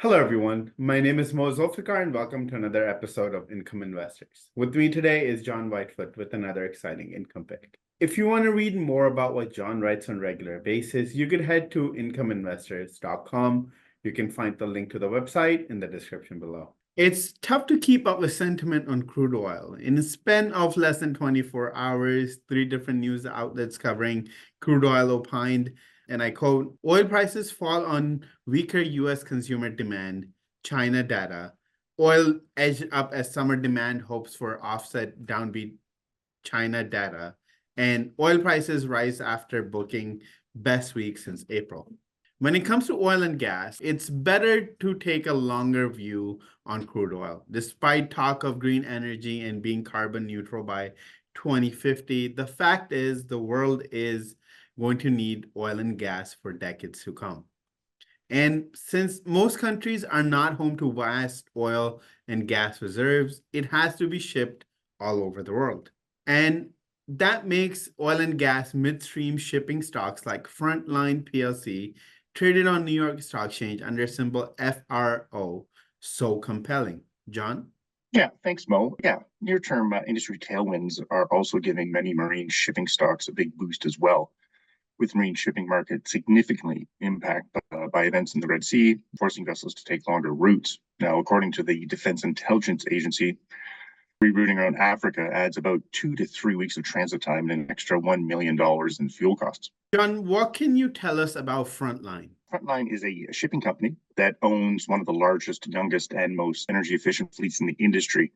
Hello, everyone. My name is Zulfiqar, and welcome to another episode of Income Investors. With me today is John Whitefoot with another exciting income pick. If you want to read more about what John writes on a regular basis, you can head to incomeinvestors.com. You can find the link to the website in the description below. It's tough to keep up with sentiment on crude oil. In a span of less than 24 hours, 3 different news outlets covering crude oil opined, and I quote, oil prices fall on weaker U.S. consumer demand, China data. Oil edged up as summer demand hopes for offset downbeat China data. And oil prices rise after booking best week since April. When it comes to oil and gas, it's better to take a longer view on crude oil. Despite talk of green energy and being carbon neutral by 2050, the fact is the world is going to need oil and gas for decades to come. And since most countries are not home to vast oil and gas reserves, it has to be shipped all over the world. And that makes oil and gas midstream shipping stocks like Frontline Plc, traded on New York Stock Exchange under symbol FRO, so compelling. John? Yeah, thanks, Mo. Yeah, near-term industry tailwinds are also giving many marine shipping stocks a big boost as well, with marine shipping market significantly impacted by events in the Red Sea, forcing vessels to take longer routes. Now, according to the Defense Intelligence Agency, rerouting around Africa adds about 2 to 3 weeks of transit time and an extra $1 million in fuel costs. John, what can you tell us about Frontline? Frontline is a shipping company that owns one of the largest, youngest, and most energy-efficient fleets in the industry.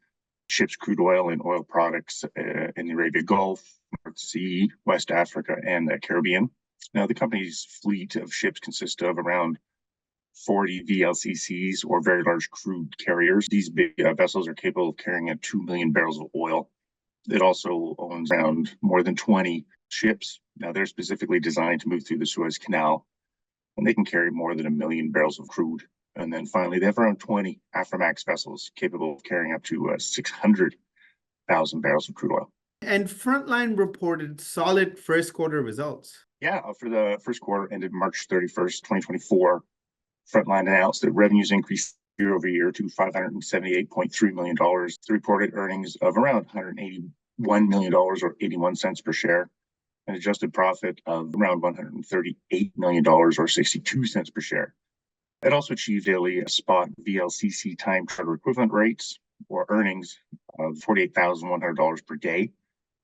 Ships crude oil and oil products in the Arabian Gulf, North Sea, West Africa, and the Caribbean. Now, the company's fleet of ships consists of around 40 VLCCs, or very large crude carriers. These big vessels are capable of carrying 2 million barrels of oil. It also owns around more than 20 ships. Now, they're specifically designed to move through the Suez Canal, and they can carry more than 1 million barrels of crude. And then finally, they have around 20 Aframax vessels capable of carrying up to 600,000 barrels of crude oil. And Frontline reported solid first quarter results. Yeah, for the first quarter ended March 31st, 2024, Frontline announced that revenues increased year over year to $578.3 million. The reported earnings of around $181 million, or 81 cents per share, an adjusted profit of around $138 million, or 62 cents per share. It also achieved daily spot VLCC time charter equivalent rates, or earnings, of $48,100 per day.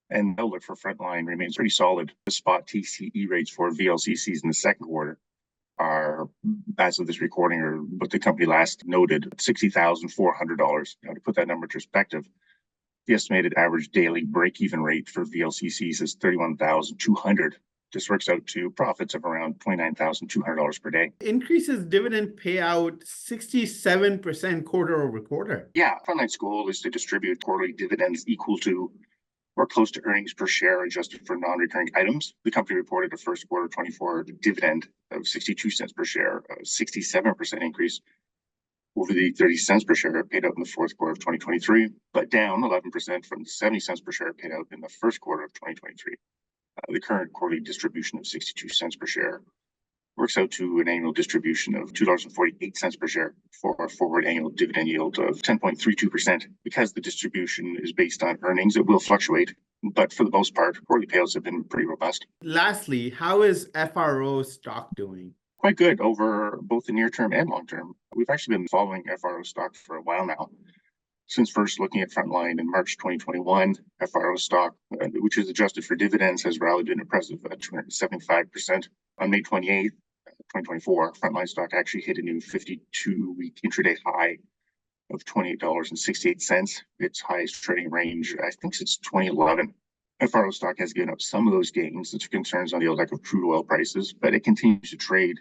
And the outlook for Frontline remains pretty solid. The spot TCE rates for VLCCs in the second quarter are, as of this recording, or what the company last noted, $60,400. Now, to put that number into perspective, the estimated average daily break-even rate for VLCCs is $31,200. This works out to profits of around $29,200 per day. Increases dividend payout 67% quarter over quarter. Yeah, Frontline's goal is to distribute quarterly dividends equal to or close to earnings per share adjusted for non-recurring items. The company reported a first quarter 24 dividend of 62 cents per share, a 67% increase over the 30 cents per share paid out in the fourth quarter of 2023, but down 11% from the 70 cents per share paid out in the first quarter of 2023. The current quarterly distribution of 62 cents per share works out to an annual distribution of $2.48 per share for a forward annual dividend yield of 10.32%. Because the distribution is based on earnings, it will fluctuate, but for the most part, quarterly payouts have been pretty robust. Lastly, how is FRO Stock doing? Quite good over both the near term and long term. We've actually been following FRO Stock for a while now. Since first looking at Frontline in March 2021, FRO Stock, which is adjusted for dividends, has rallied an impressive 275%. On May 28th, 2024, Frontline stock actually hit a new 52-week intraday high of $28.68. Its highest trading range, I think, since 2011. FRO stock has given up some of those gains due to concerns on the outlook of crude oil prices, but it continues to trade,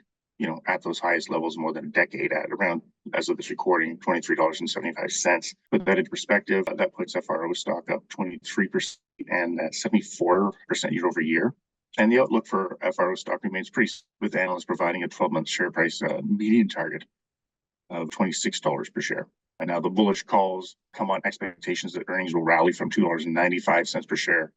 at those highest levels more than a decade at around, as of this recording, $23.75. Put that into perspective, that puts FRO stock up 23% and 74% year over year. And the outlook for FRO stock remains pretty, with analysts providing a 12-month share price median target of $26 per share. And now the bullish calls come on expectations that earnings will rally from $2.95 per share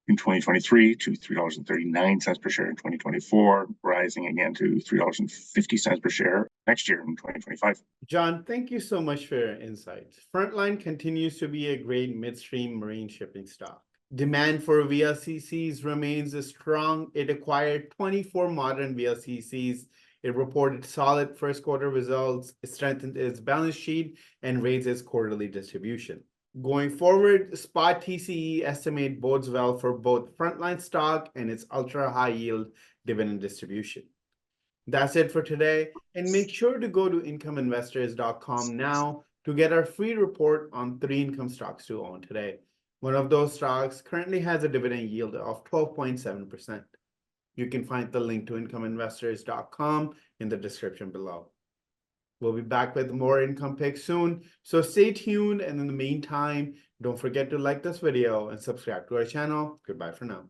in 2023 to $3.39 per share in 2024, rising again to $3.50 per share next year in 2025. John, thank you so much for your insights. Frontline continues to be a great midstream marine shipping stock. Demand for VLCCs remains strong. It acquired 24 modern VLCCs. It reported solid first quarter results, strengthened its balance sheet, and raised its quarterly distribution. Going forward, spot TCE estimate bodes well for both Frontline stock and its ultra-high yield dividend distribution. That's it for today, and make sure to go to incomeinvestors.com now to get our free report on 3 income stocks to own today. One of those stocks currently has a dividend yield of 12.7%. You can find the link to incomeinvestors.com in the description below. We'll be back with more income picks soon, so stay tuned. And in the meantime, don't forget to like this video and subscribe to our channel. Goodbye for now.